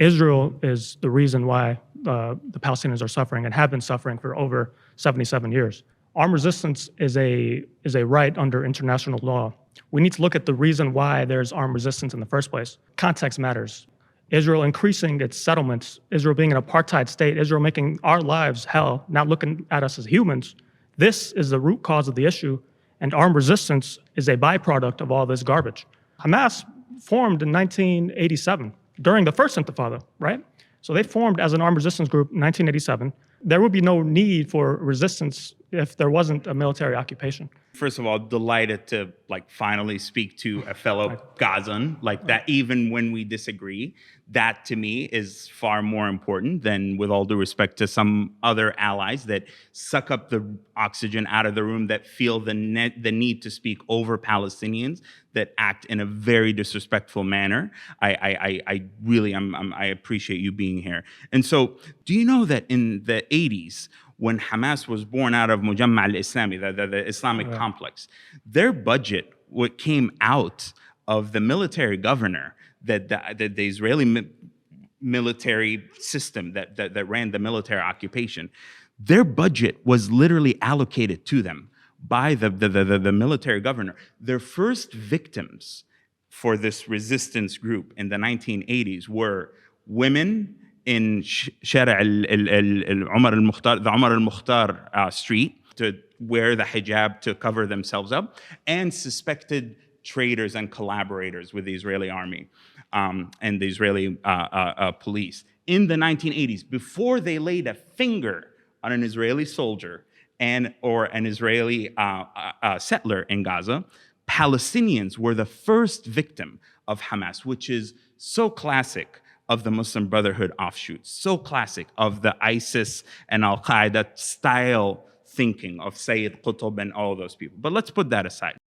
Israel is the reason why the Palestinians are suffering and have been suffering for over 77 years. Armed resistance is a right under international law. We need to look at the reason why there's armed resistance in the first place. Context matters. Israel increasing its settlements, Israel being an apartheid state, Israel making our lives hell, not looking at us as humans. This is the root cause of the issue, and armed resistance is a byproduct of all this garbage. Hamas formed in 1987 during the first Intifada, right? So they formed as an armed resistance group in 1987. There would be no need for resistance if there wasn't a military occupation. First of all, delighted to finally speak to a fellow Gazan, that even when we disagree, that to me is far more important than, with all due respect to some other allies that suck up the oxygen out of the room, that feel the need to speak over Palestinians, that act in a very disrespectful manner. I really I appreciate you being here. And so, do you know that in the 80s, when Hamas was born out of Mujamma al-Islami, the Islamic complex, their budget, what came out of the military governor, that the Israeli military system that ran the military occupation, their budget was literally allocated to them by the military governor. Their first victims for this resistance group in the 1980s were women in Shara the Omar al-Mukhtar street, to wear the hijab to cover themselves up, and suspected traitors and collaborators with the Israeli army and the Israeli police. In the 1980s, before they laid a finger on an Israeli soldier or an Israeli settler in Gaza, Palestinians were the first victim of Hamas, which is so classic of the Muslim Brotherhood offshoots, so classic of the ISIS and Al-Qaeda style thinking of Sayyid Qutb and all those people. But let's put that aside.